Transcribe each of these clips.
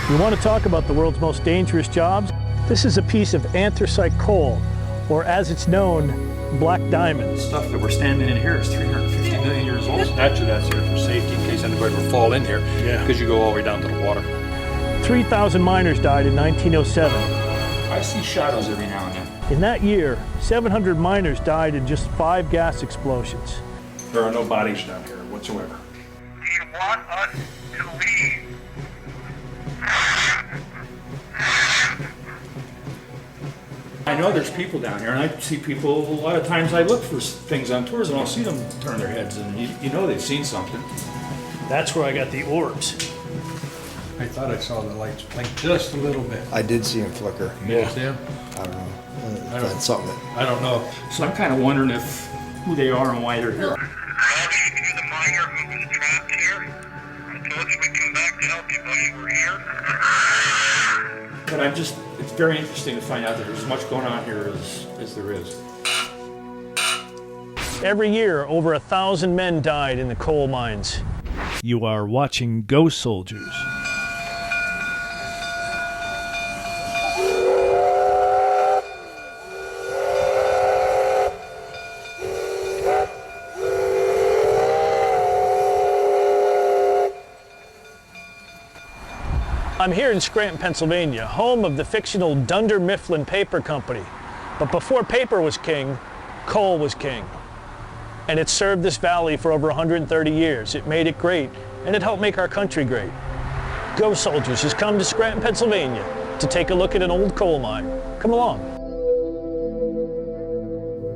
You want to talk about the world's most dangerous jobs? This is a piece of anthracite coal, or as it's known, black diamond. The stuff that we're standing in here is 350 million years old. Naturally, that's there for safety in case anybody would fall in here, because you go all the way down to the water. 3,000 miners died in 1907. I see shadows every now and then. In that year, 700 miners died in just 5 gas explosions. There are no bodies down here whatsoever. Do you want us to leave? I know there's people down here, and I see people, a lot of times I look for things on tours and I'll see them turn their heads, and you know they've seen something. That's where I got the orbs. I thought I saw the lights blink just a little bit. I did see him flicker. Yeah. See him? I don't know. That's something. I don't know. So I'm kind of wondering who they are and why they're here. You're the miner who was trapped here. I told you we'd come back to help you, buddy. We're here. But it's very interesting to find out that there's as much going on here as there is. Every year, over 1,000 men died in the coal mines. You are watching Ghost Soldiers. I'm here in Scranton, Pennsylvania, home of the fictional Dunder Mifflin Paper Company. But before paper was king, coal was king. And it served this valley for over 130 years. It made it great, and it helped make our country great. Ghost Soldiers has come to Scranton, Pennsylvania to take a look at an old coal mine. Come along.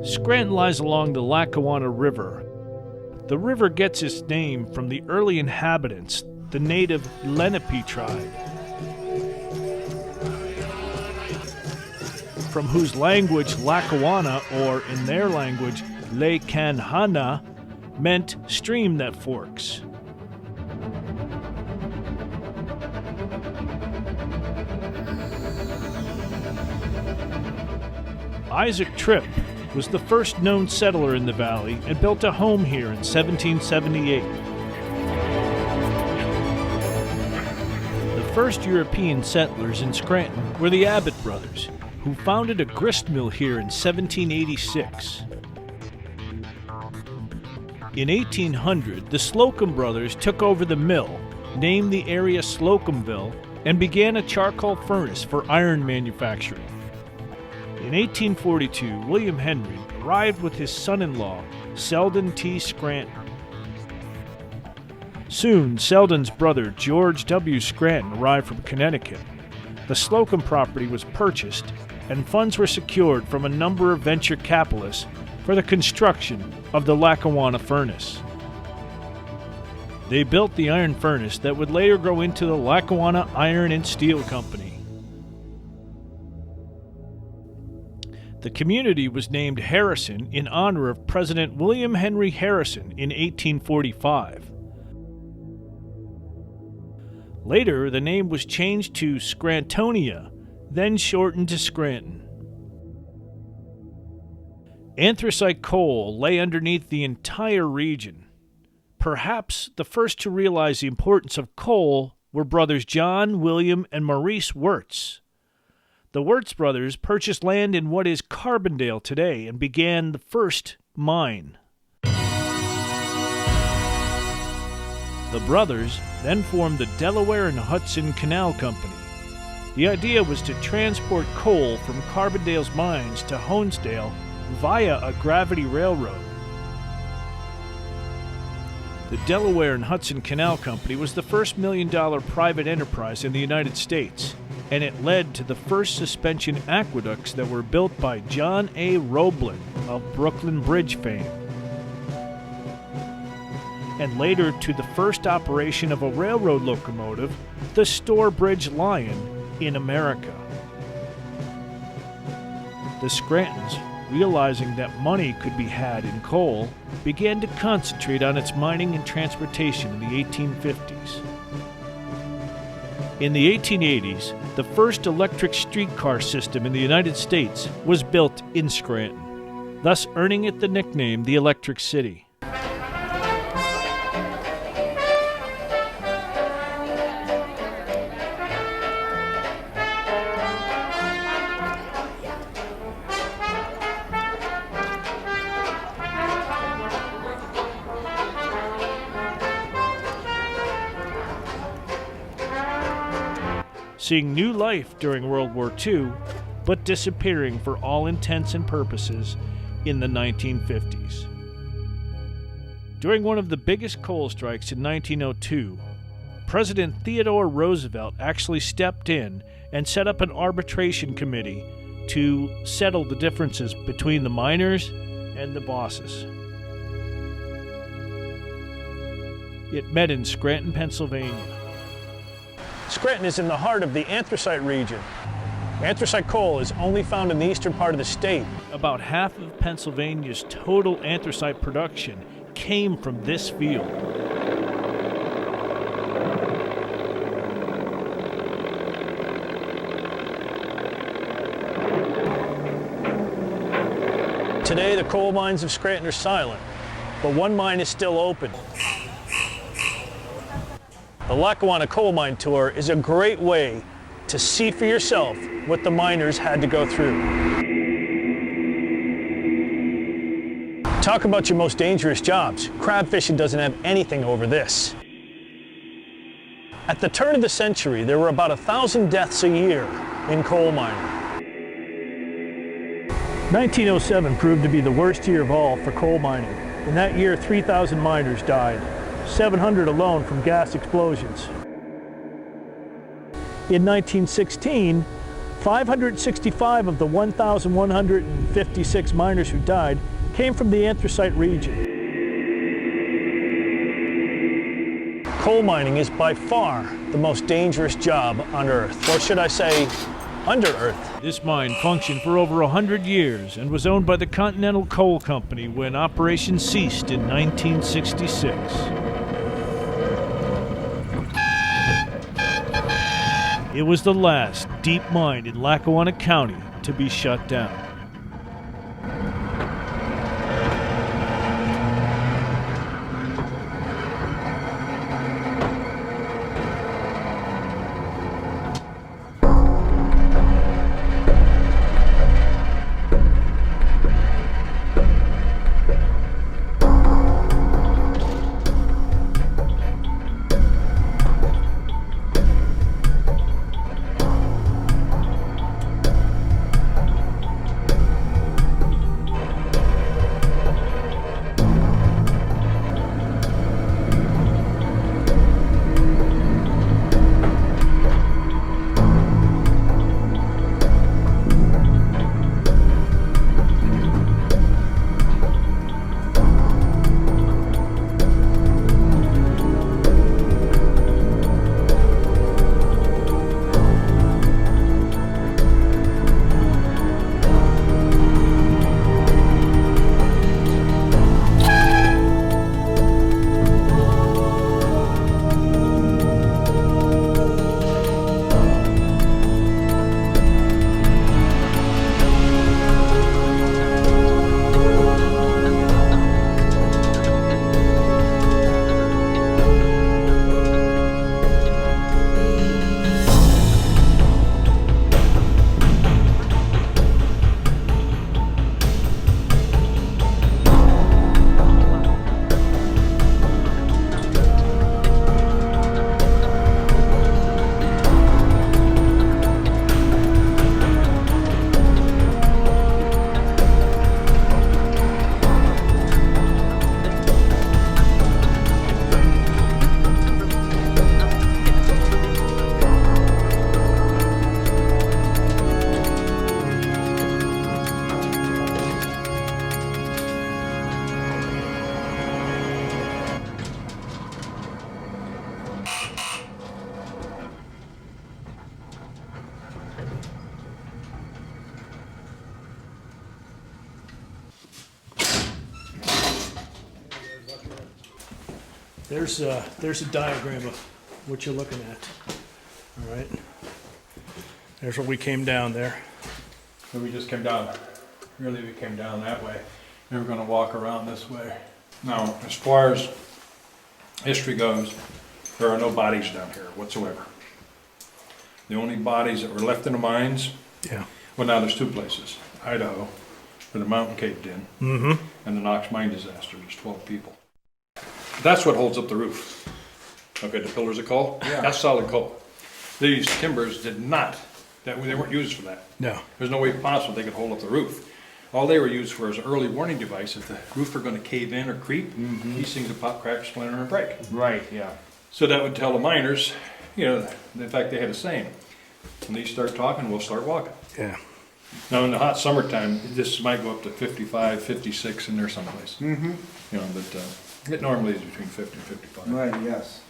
Scranton lies along the Lackawanna River. The river gets its name from the early inhabitants, the native Lenape tribe, from whose language Lackawanna, or in their language Lekanhana, meant stream that forks. Isaac Tripp was the first known settler in the valley and built a home here in 1778. The first European settlers in Scranton were the Abbott brothers, who founded a grist mill here in 1786. In 1800, the Slocum brothers took over the mill, named the area Slocumville, and began a charcoal furnace for iron manufacturing. In 1842, William Henry arrived with his son-in-law, Selden T. Scranton. Soon, Selden's brother, George W. Scranton, arrived from Connecticut. The Slocum property was purchased, and funds were secured from a number of venture capitalists for the construction of the Lackawanna furnace. They built the iron furnace that would later grow into the Lackawanna Iron and Steel Company. The community was named Harrison in honor of President William Henry Harrison in 1845. Later, the name was changed to Scrantonia, then shortened to Scranton. Anthracite coal lay underneath the entire region. Perhaps the first to realize the importance of coal were brothers John, William, and Maurice Wirtz. The Wirtz brothers purchased land in what is Carbondale today and began the first mine. The brothers then formed the Delaware and Hudson Canal Company. The idea was to transport coal from Carbondale's mines to Honesdale via a gravity railroad. The Delaware and Hudson Canal Company was the first million-dollar private enterprise in the United States, and it led to the first suspension aqueducts that were built by John A. Roebling of Brooklyn Bridge fame, and later to the first operation of a railroad locomotive, the Stourbridge Lion, in America. The Scrantons, realizing that money could be had in coal, began to concentrate on its mining and transportation in the 1850s. In the 1880s, the first electric streetcar system in the United States was built in Scranton, thus earning it the nickname the Electric City. seeing new life during World War II, but disappearing for all intents and purposes in the 1950s. During one of the biggest coal strikes in 1902, President Theodore Roosevelt actually stepped in and set up an arbitration committee to settle the differences between the miners and the bosses. It met in Scranton, Pennsylvania. Scranton is in the heart of the anthracite region. Anthracite coal is only found in the eastern part of the state. About half of Pennsylvania's total anthracite production came from this field. Today, the coal mines of Scranton are silent, but one mine is still open. The Lackawanna Coal Mine Tour is a great way to see for yourself what the miners had to go through. Talk about your most dangerous jobs. Crab fishing doesn't have anything over this. At the turn of the century, there were about 1,000 deaths a year in coal mining. 1907 proved to be the worst year of all for coal mining. In that year, 3,000 miners died, 700 alone from gas explosions. In 1916, 565 of the 1,156 miners who died came from the anthracite region. Coal mining is by far the most dangerous job on Earth, or should I say, under Earth. This mine functioned for over 100 years and was owned by the Continental Coal Company when operations ceased in 1966. It was the last deep mine in Lackawanna County to be shut down. There's a diagram of what you're looking at. All right. There's where we came down there. So we just came down, really we came down that way. And we're gonna walk around this way. Now, as far as history goes, there are no bodies down here whatsoever. The only bodies that were left in the mines, Yeah. well now there's two places. Idaho, where the mountain caved in, and the Knox mine disaster, there's 12 people. That's what holds up the roof. Okay, the pillars of coal, that's solid coal. These timbers did not, they weren't used for that. No. There's no way possible they could hold up the roof. All they were used for is an early warning device. If the roof were gonna cave in or creep, these things would pop, crack, splinter, and break. Right, yeah. So that would tell the miners, you know, in fact, they had a saying, when these start talking, we'll start walking. Yeah. Now, in the hot summertime, this might go up to 55, 56 in there someplace. You know, but it normally is between 50 and 55. Right, yes.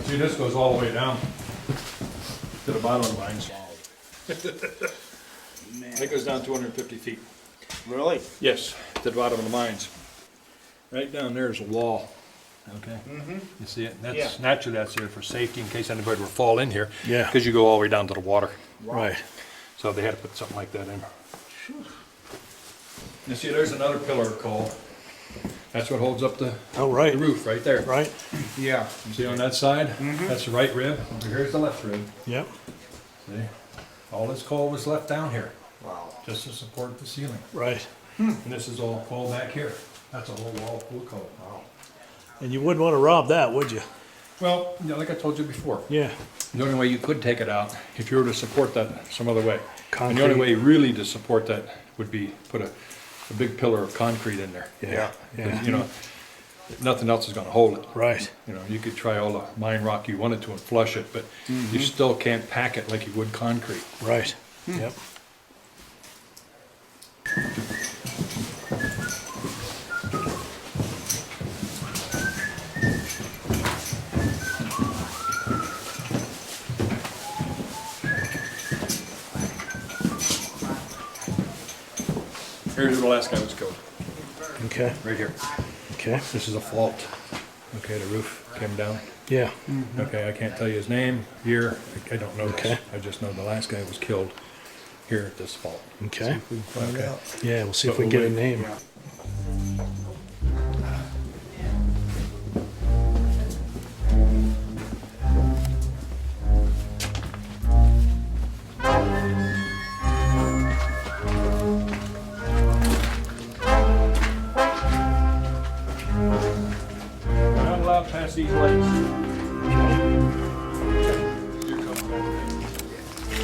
See, this goes all the way down to the bottom of the mines. It goes down 250 feet. Really? Yes, to the bottom of the mines. Right down there is a wall. Okay. You see it? That's naturally that's there for safety in case anybody were to fall in here. Yeah. Because you go all the way down to the water. Right. So they had to put something like that in. You see, there's another pillar of coal. That's what holds up the, Oh, right. the roof right there. Right. Yeah. You see on that side? That's the right rib. Over here's the left rib. Yep. See? All this coal was left down here Wow. just to support the ceiling. Right. And this is all coal back here. That's a whole wall full of coal. Wow. And you wouldn't want to rob that, would you? Well, you know, like I told you before, Yeah. the only way you could take it out, if you were to support that some other way. And Concrete. the only way really to support that would be put a big pillar of concrete in there. Yeah. Because, you know, nothing else is gonna hold it. Right. You know, you could try all the mine rock you wanted to and flush it, but you still can't pack it like you would concrete. Right. Yep. Here's where the last guy was killed, Okay. right here. Okay. This is a fault. Okay, the roof came down. Yeah. Okay, I can't tell you his name, year, I don't know Okay. this. I just know the last guy was killed here at this fault. Okay. Find Okay. out. Yeah, we'll see if we can get a name. We're not allowed past these lights. Here comes that.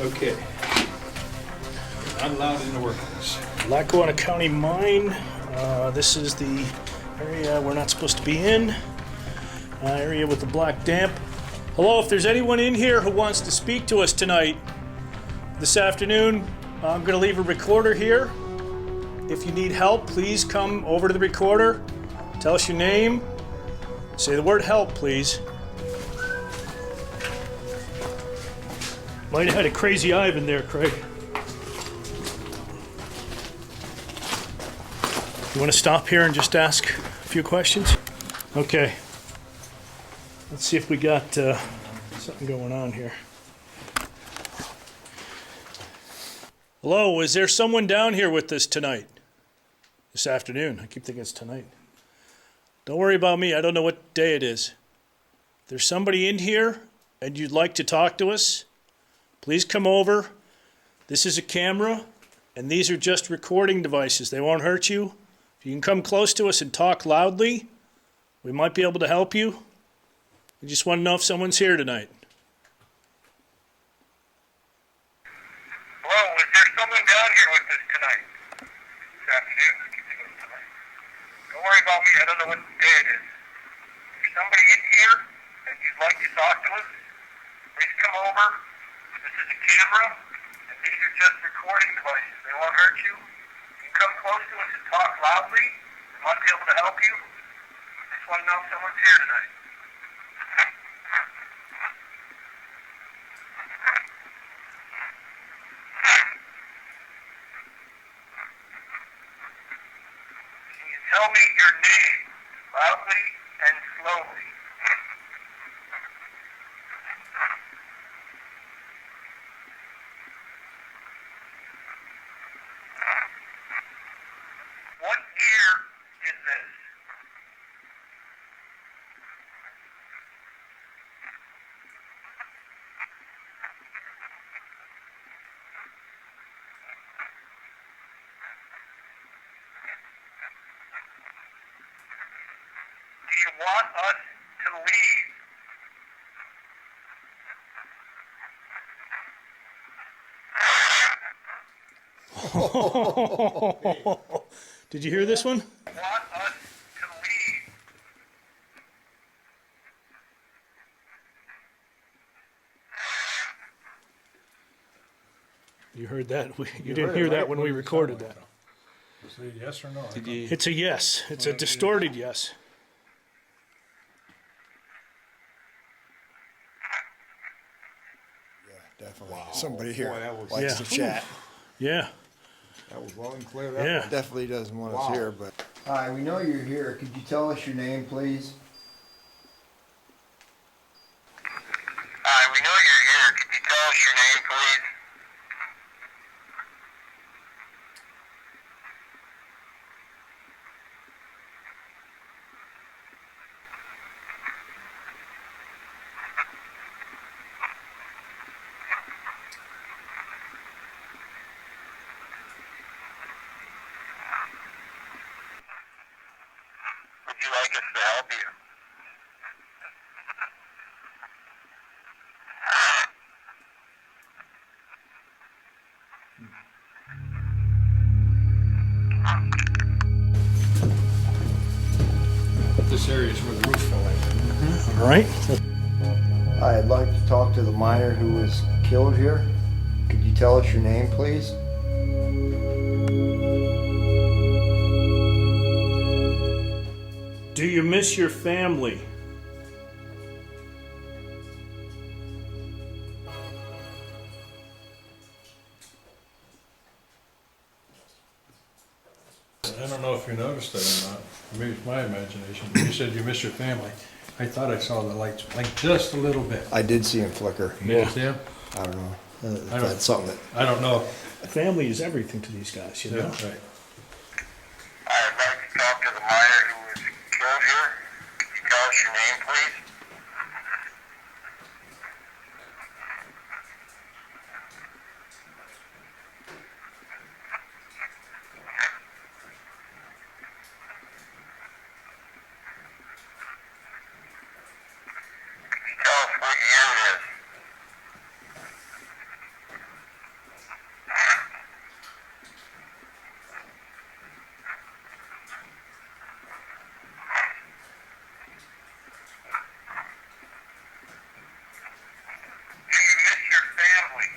Okay. Not allowed in the workplace. Lackawanna County mine. This is the area we're not supposed to be in. Area with the black damp. Hello, if there's anyone in here who wants to speak to us tonight, this afternoon, I'm going to leave a recorder here. If you need help, please come over to the recorder. Tell us your name. Say the word help, please. Might have had a crazy Ivan there, Craig. You want to stop here and just ask a few questions? Okay. Let's see if we got something going on here. Hello, is there someone down here with us tonight? This afternoon. I keep thinking it's tonight. Don't worry about me. I don't know what day it is. If there's somebody in here and you'd like to talk to us, please come over. This is a camera, and these are just recording devices. They won't hurt you. If you can come close to us and talk loudly, we might be able to help you. We just want to know if someone's here tonight. Hello, is there someone down here with us tonight? This afternoon. I keep thinking it's tonight. Don't worry about me. I don't know what day it is. If there's somebody in here and you'd like to talk to us, please come over. This is a camera, and these are just recording devices. They won't hurt you. You can come close to us and talk loudly. We might be able to help you. I just want to know if someone's here tonight. Can you tell me your name loudly and slowly? want us to leave. Did you hear this one? They want us to leave. You heard that. You didn't hear that when we recorded that. Is it yes or no? It's a yes. It's a distorted yes. Yeah, definitely. Somebody here Boy, that was- likes Yeah. to chat. Yeah. That was well and clear. That Yeah. Definitely doesn't want us Wow. here, but. Hi, we know you're here. Could you tell us your name, please? Hi, we know you're here. Could you tell us your name, please? Would you like us to help you? This area is where the roof fell in. All right. Hi, I'd like to talk to the miner who was killed here. Could you tell us your name, please? Do you miss your family? I don't know if you noticed it or not. Maybe it's my imagination. You said you miss your family. I thought I saw the lights blink just a little bit. I did see him flicker. You didn't see him? I don't know. If I don't- that's something that. I don't know. Family is everything to these guys, you know? Yeah, right. I'd like to talk to the miner who was killed here. Could you tell us your name, please? Could you tell us what year it is? Do you miss your family?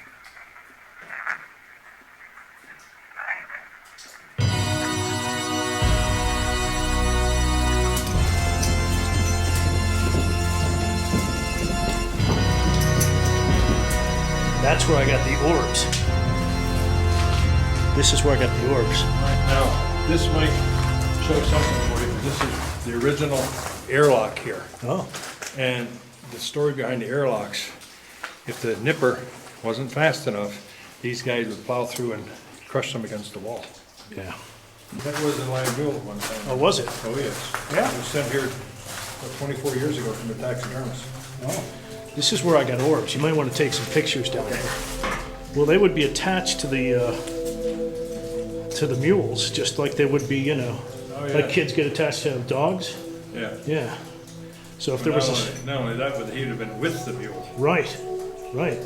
That's where I got the orbs. This is where I got the orbs. Right now, this might show something for you. This is the original airlock here. Oh. And the story behind the airlocks, if the nipper wasn't fast enough, these guys would plow through and crush them against the wall. Yeah. That was in Lion Bill at one time. Oh, was it? Oh, yes. Yeah. It was sent here 24 years ago from the taxidermist. Oh. This is where I got orbs. You might want to take some pictures down there. Well, they would be attached to the mules, just like they would be, you know, Oh, yeah. like kids get attached to dogs. Yeah. Yeah. So if But there was not only that, but he'd have been with the mule. right, right.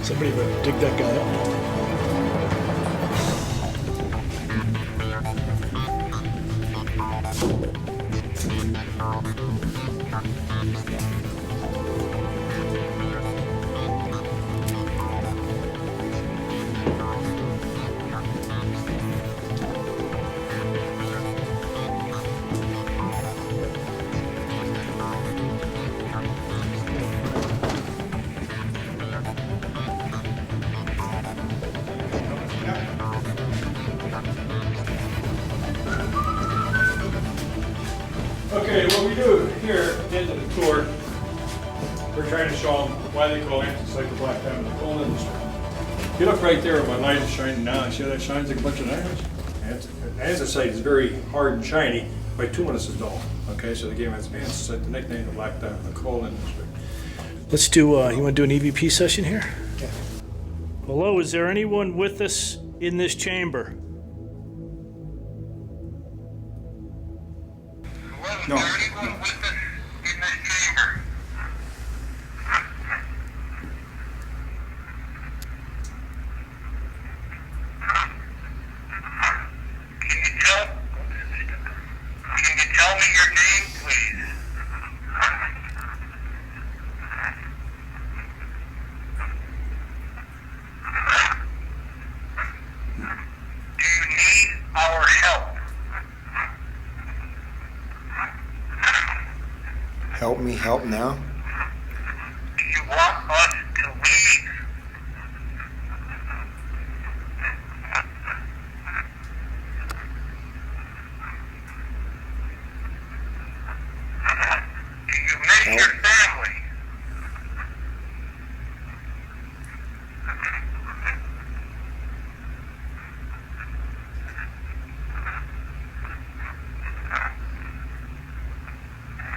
Somebody better dig that guy up. Okay, what we do here at the end of the tour why they call anthracite the black diamond in the coal industry. If you look right there, my light is shining now. You see how that shines like a bunch of diamonds? Anthracite is very hard and shiny. Bituminous is dull. Okay, so they gave anthracite the nickname the black diamond in the coal industry. Let's do, you want to do an EVP session here? Yeah. Hello, is there anyone with us in this chamber? Hello, is there anyone with us in this chamber? Can you tell me your name, please? Do you need our help? Help me help now? Do you want us to leave? Do you miss Help. your family?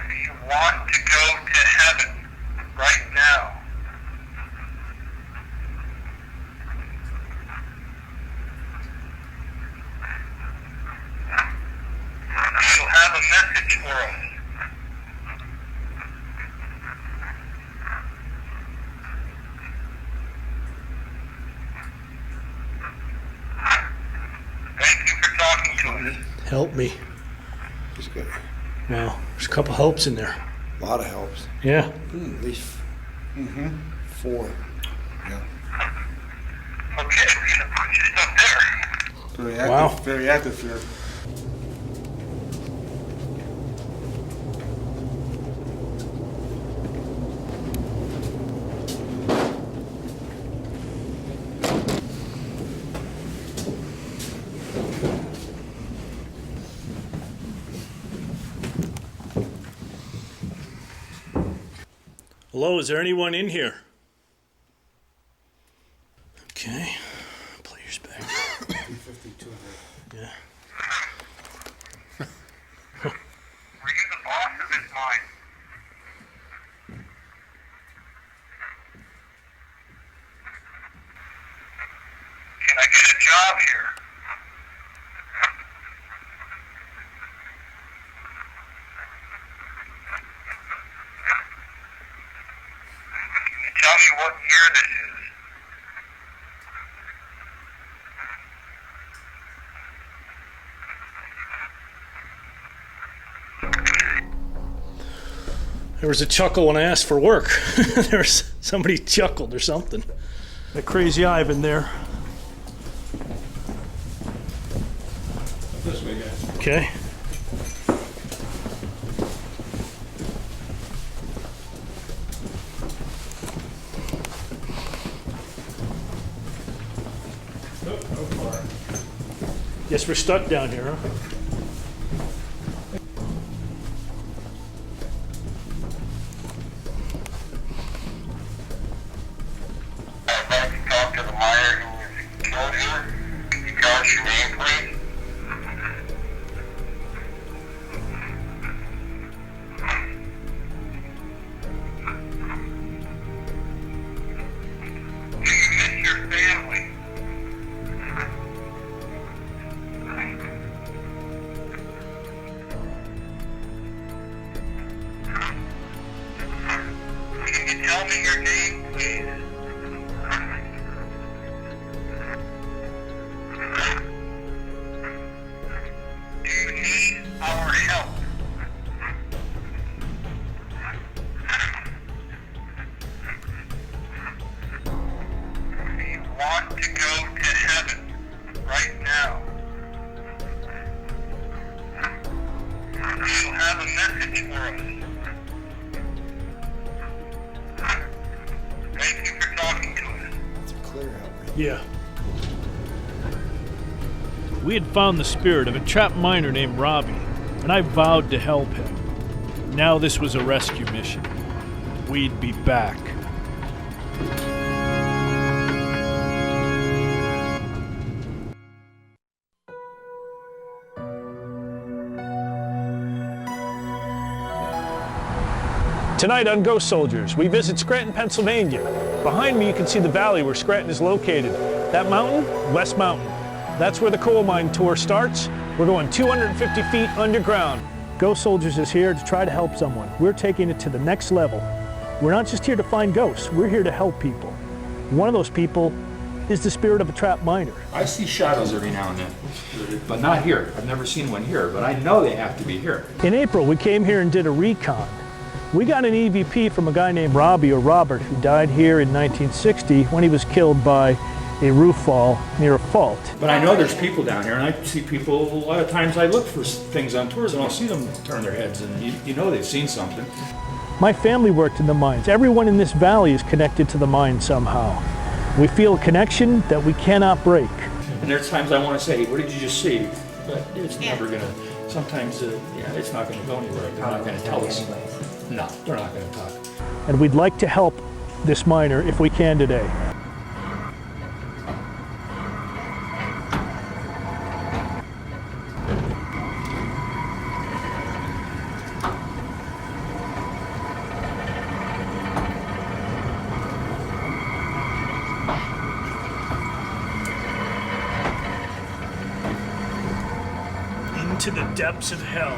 Do you want to go to heaven right now? Do you have a message for us? Thank you for talking to us. Help me. He's good. Wow, there's a couple helps in there. A lot of helps. Yeah. At least 4. Yeah. Okay, we're gonna put your stuff there. Very active. Wow. Very active here. Hello, is there anyone in here? Okay. Players back. 52. Yeah. Were you the boss of this mine? Can I get a job here? Can you tell me what year this is? There was a chuckle when I asked for work. There was somebody chuckled or something. That crazy Ivan there. This way, guys. Okay. Guess we're stuck down here, huh? I'd like to talk to the miner who was killed here. Can you tell us your name, please? Do you miss your family? Can you tell me your name, please? Do you need our help? Do you want to go to heaven right now? Do you have a message for us? Thank you for talking to us. It's clear out. Yeah. We had found the spirit of a trapped miner named Robbie, and I vowed to help him. Now this was a rescue mission. We'd be back. Tonight on Ghost Soldiers, we visit Scranton, Pennsylvania. Behind me you can see the valley where Scranton is located. That mountain, West Mountain. That's where the coal mine tour starts. We're going 250 feet underground. Ghost Soldiers is here to try to help someone. We're taking it to the next level. We're not just here to find ghosts, we're here to help people. One of those people is the spirit of a trapped miner. I see shadows every now and then, but not here. I've never seen one here, but I know they have to be here. In April, we came here and did a recon. We got an EVP from a guy named Robbie or Robert who died here in 1960 when he was killed by a roof fall near a fault. But I know there's people down here, and I see people, a lot of times I look for things on tours and I'll see them turn their heads, and you know they've seen something. My family worked in the mines. Everyone in this valley is connected to the mine somehow. We feel a connection that we cannot break. And there's times I want to say, what did you just see? But it's never going to, sometimes, it's not going to go anywhere. They're not going to tell us. No, they're not going to talk. And we'd like to help this miner if we can today. Into the depths of hell.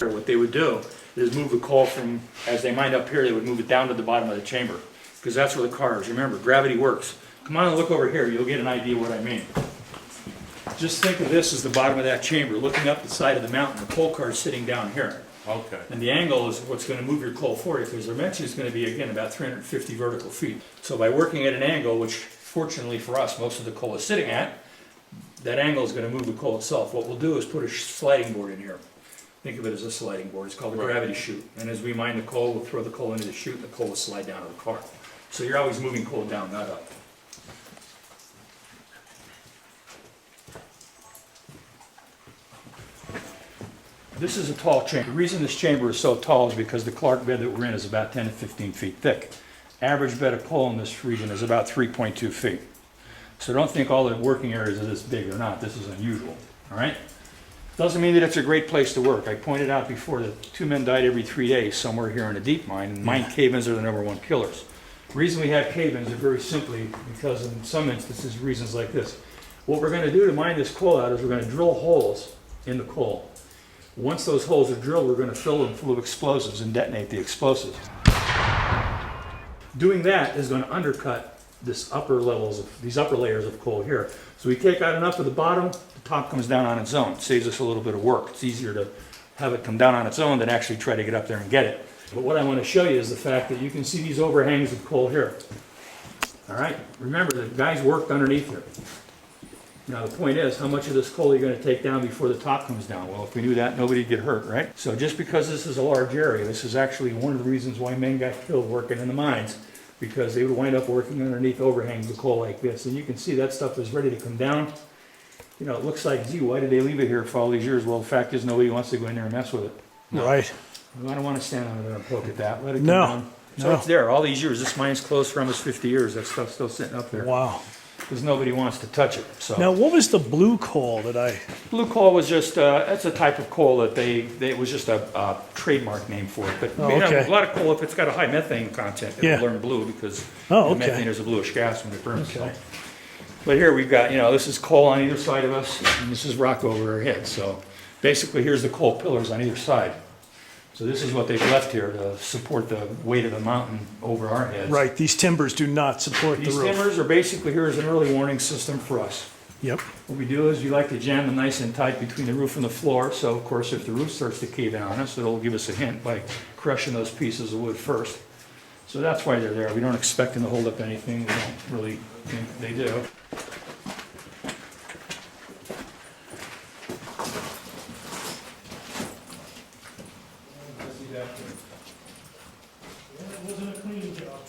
What they would do is move the coal from, as they mined up here, they would move it down to the bottom of the chamber, because that's where the car is. Remember, gravity works. Come on and look over here, you'll get an idea what I mean. Just think of this as the bottom of that chamber, looking up the side of the mountain. The coal car is sitting down here. Okay. And the angle is what's going to move your coal forward, because eventually it's going to be, again, about 350 vertical feet. So by working at an angle, which fortunately for us, most of the coal is sitting at, that angle is going to move the coal itself. What we'll do is put a sliding board in here. Think of it as a sliding board. It's called a gravity chute. And as we mine the coal, we'll throw the coal into the chute and the coal will slide down to the car. So you're always moving coal down, not up. This is a tall chamber. The reason this chamber is so tall is because the Clark bed that we're in is about 10 to 15 feet thick. Average bed of coal in this region is about 3.2 feet. So don't think all the working areas are this big or not. This is unusual, all right? Doesn't mean that it's a great place to work. I pointed out before that 2 men died every 3 days somewhere here in a deep mine, and mine cave-ins are the #1 killers. The reason we have cave-ins are very simply because in some instances, reasons like this. What we're going to do to mine this coal out is we're going to drill holes in the coal. Once those holes are drilled, we're going to fill them full of explosives and detonate the explosives. Doing that is going to undercut these upper layers of coal here. So we take out enough of the bottom, the top comes down on its own. It saves us a little bit of work. It's easier to have it come down on its own than actually try to get up there and get it. But what I want to show you is the fact that you can see these overhangs of coal here. All right, remember the guys worked underneath here. Now the point is, how much of this coal are you going to take down before the top comes down? Well, if we knew that, nobody'd get hurt, right? So just because this is a large area, this is actually one of the reasons why men got killed working in the mines, because they would wind up working underneath overhangs of coal like this. And you can see that stuff is ready to come down. You know, it looks like, gee, why did they leave it here for all these years? Well, the fact is nobody wants to go in there and mess with it. Right. I don't want to stand under there and poke at that. Let it come No. down. So it's there all these years. This mine's closed for almost 50 years. That stuff's still sitting up there. Wow. Because nobody wants to touch it. So Now, what was the blue coal that I... blue coal was just, that's a type of coal that it was just a trademark name for it. But Oh, you know, okay. a lot of coal, if it's got a high methane content, it'll Yeah. learn blue because Oh, okay. methane is a bluish gas when it burns. Okay. So. But here we've got, this is coal on either side of us, and this is rock over our head. So basically, here's the coal pillars on either side. So this is what they've left here to support the weight of the mountain over our heads. Right, these timbers do not support the These roof. timbers are basically here as an early warning system for us. Yep. What we do is we like to jam them nice and tight between the roof and the floor. So of course, if the roof starts to cave in on us, it'll give us a hint by crushing those pieces of wood first. So that's why they're there. We don't expect them to hold up anything. We don't really think they do. It wasn't a clean job.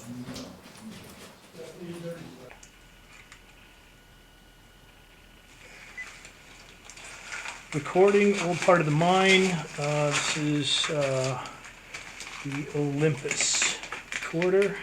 Recording, old part of the mine. This is the Olympus recorder.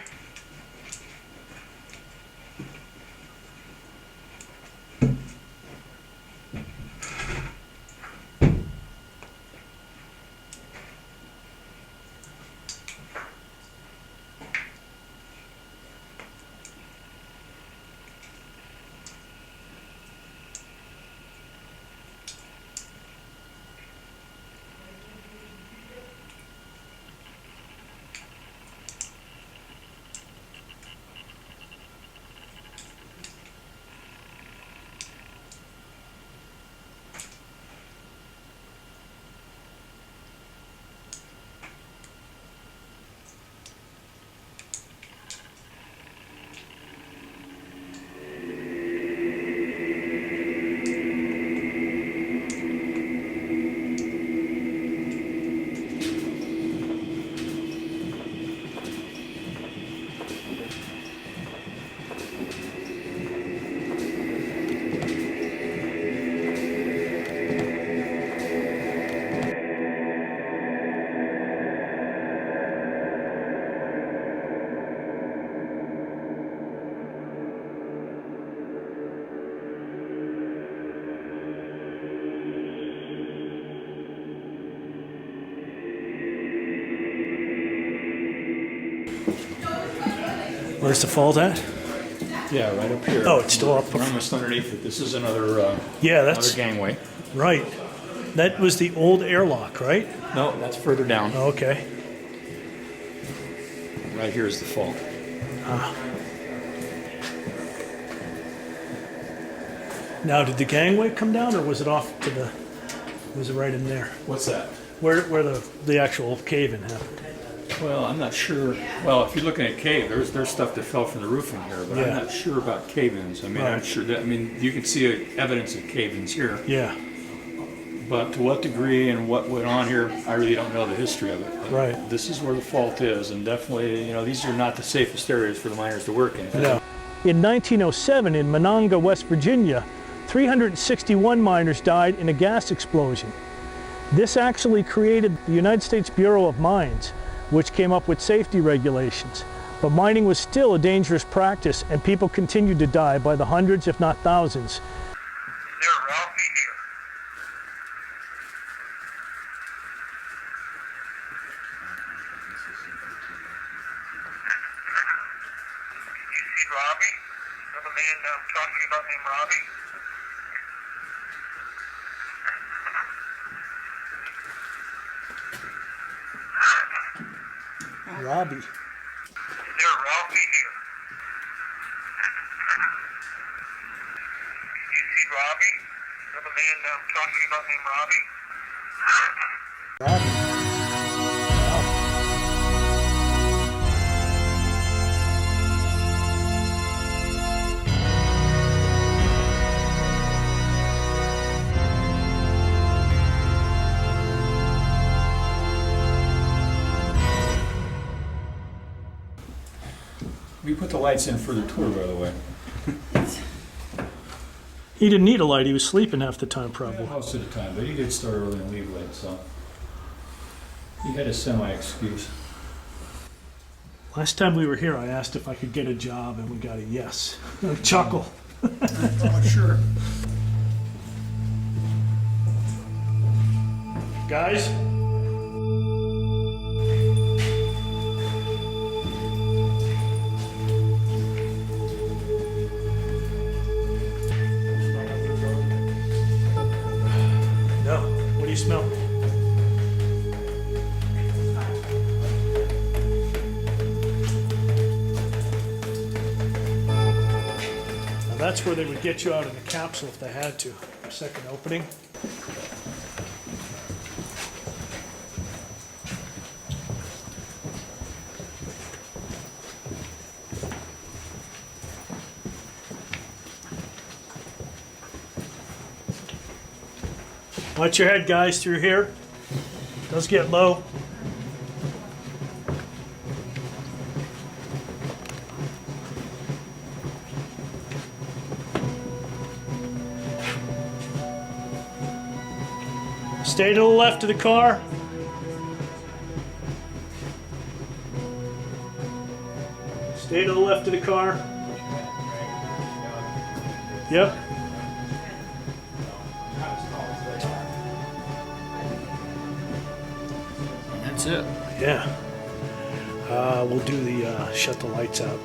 Where's the fault at? Yeah, right up here. Oh, it's still up. We're almost underneath it. This is another, Yeah, another that's gangway. right. That was the old airlock, right? No, that's further down. Okay. Right here is the fault. Now, did the gangway come down, or was it off to the? Was it right in there? What's that? Where the actual cave-in happened? Well, I'm not sure. Well, if you're looking at cave, there's stuff that fell from the roof in here, but Yeah. I'm not sure about cave-ins. I mean, I'm Right. sure that. I mean, you can see evidence of cave-ins here, Yeah. but to what degree and what went on here, I really don't know the history of it. But Right. This is where the fault is, and definitely, these are not the safest areas for the miners to work in. No. In 1907, in Monongah, West Virginia, 361 miners died in a gas explosion. This actually created the United States Bureau of Mines, which came up with safety regulations. But mining was still a dangerous practice, and people continued to die by the hundreds, if not thousands. Is there a Ralphie here? Did you see Robbie? You know the man I'm talking about named Robbie? Robbie. Is there a Ralphie here? Did you see Robbie? You know the man I'm talking about named Robbie? We put the lights in for the tour, by the way. He didn't need a light, he was sleeping half the time probably. Most of the time, but he did start early and leave late, so he had a semi-excuse. Last time we were here, I asked if I could get a job, and we got a yes. A chuckle. Oh, sure. Guys? No. What do you smell? Now that's where they would get you out in a capsule if they had to. Second opening. Watch your head, guys, through here. Does get low. Stay to the left of the car. Stay to the left of the car. Yep. That's it. Yeah. We'll do the shut the lights out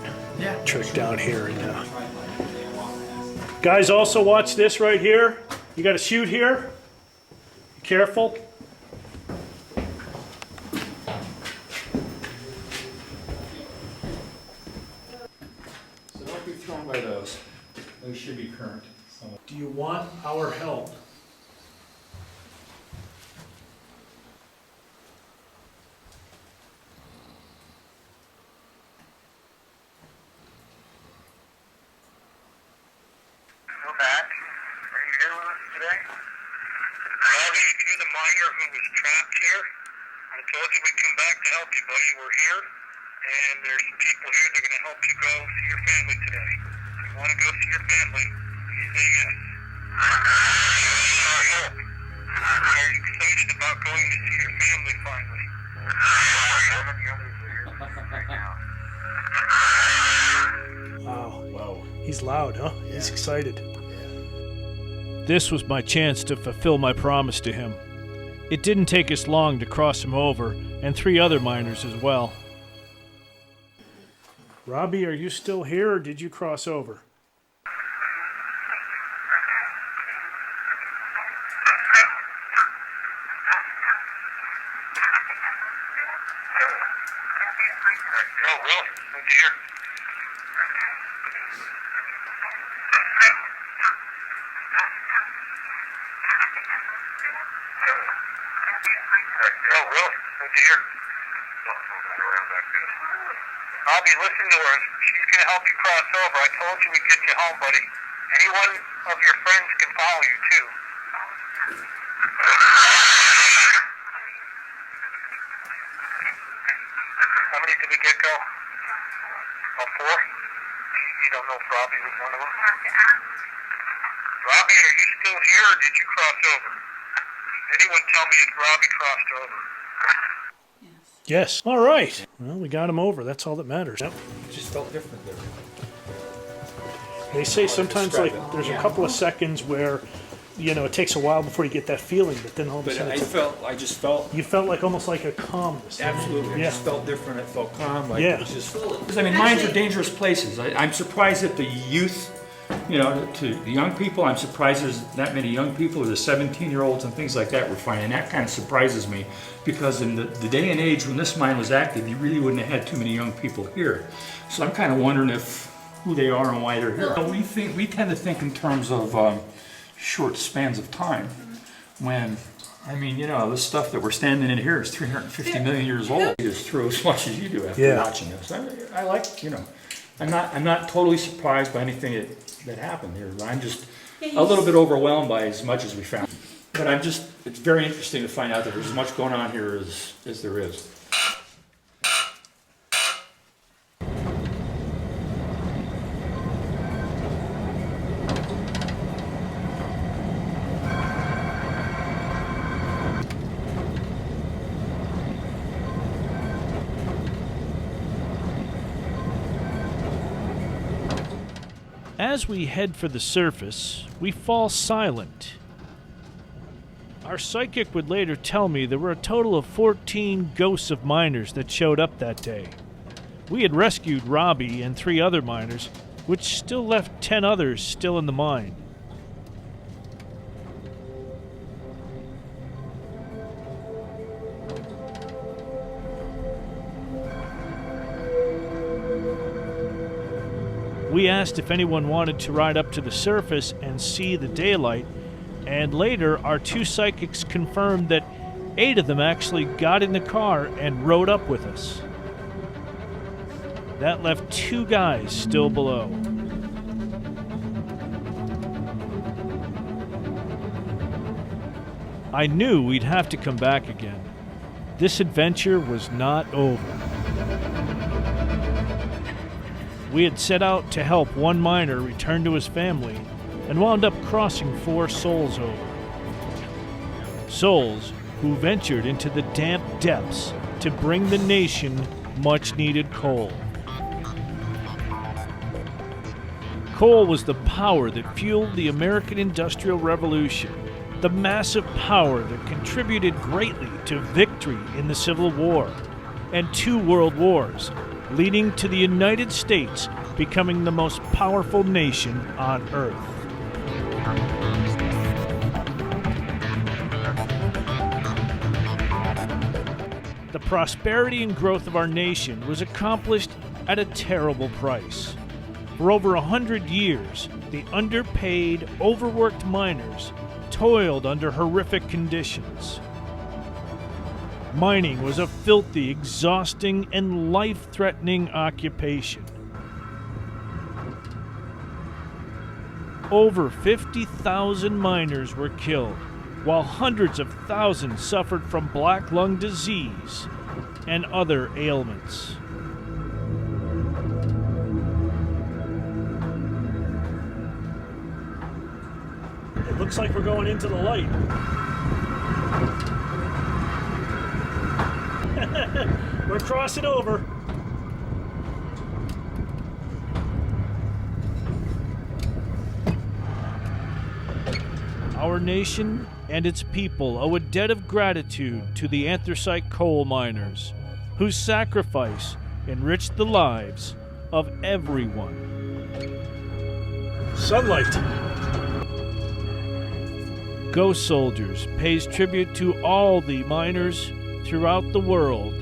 trick down here. And guys, also watch this right here. You got to shoot here. Be careful. So don't be thrown by those. Those should be current. Do you want our help? Go back. Are you here with us today? Robbie, you're the miner who was trapped here. I told you we'd come back to help you, buddy. We're here, and there's some people here that are going to help you go see your family today. If you want to go see your family, please say yes. Our help. Are you excited about going to see your family finally? How many others are here right now? Wow. Whoa. He's loud, huh? He's excited. This was my chance to fulfill my promise to him. It didn't take us long to cross him over, and 3 other miners as well. Robbie, are you still here or did you cross over? Oh, really? Good to hear. Oh, really? Good to hear. Bobby, listen to her. She's going to help you cross over. I told you we'd get you home, buddy. Anyone of your friends can follow you, too. How many did we get go? Oh, 4? You don't know if Robbie was one of them? Robbie, are you still here or did you cross over? Anyone tell me if Robbie crossed over? Yes. All right. Well, we got him over. That's all that matters. Yep. It just felt different there. They say sometimes like there's a couple of seconds where, you know, it takes a while before you get that feeling, but then all of a But sudden I just felt you felt like almost like a calmness. absolutely. It Yeah. just felt different. It felt calm. Like Yeah. it was just because I mean, mines are dangerous places. I'm surprised that the youth, you know, to the young people, I'm surprised there's that many young people, or the 17-year-olds and things like that we're finding. That kind of surprises me because in the day and age when this mine was active, you really wouldn't have had too many young people here. So I'm kind of wondering who they are and why they're here. We tend to think in terms of short spans of time when, I mean, you know, this stuff that we're standing in here is 350 million years old. You just through as much as you do after watching this. I like, you know, I'm not totally surprised by anything that happened here. I'm just a little bit overwhelmed by as much as we found. But it's very interesting to find out that there's as much going on here as there is. As we head for the surface, we fall silent. Our psychic would later tell me there were a total of 14 ghosts of miners that showed up that day. We had rescued Robbie and 3 other miners, which still left 10 others still in the mine. We asked if anyone wanted to ride up to the surface and see the daylight, and later our 2 psychics confirmed that 8 of them actually got in the car and rode up with us. That left 2 guys still below. I knew we'd have to come back again. This adventure was not over. We had set out to help one miner return to his family and wound up crossing 4 souls over. Souls who ventured into the damp depths to bring the nation much-needed coal. Coal was the power that fueled the American Industrial Revolution, the massive power that contributed greatly to victory in the Civil War and 2 world wars, leading to the United States becoming the most powerful nation on Earth. The prosperity and growth of our nation was accomplished at a terrible price. For over 100 years, the underpaid, overworked miners toiled under horrific conditions. Mining was a filthy, exhausting, and life-threatening occupation. Over 50,000 miners were killed, while hundreds of thousands suffered from black lung disease and other ailments. It looks like we're going into the light. We're crossing over. Our nation and its people owe a debt of gratitude to the anthracite coal miners, whose sacrifice enriched the lives of everyone. Sunlight. Ghost Soldiers pays tribute to all the miners throughout the world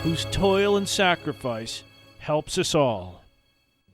whose toil and sacrifice helps us all.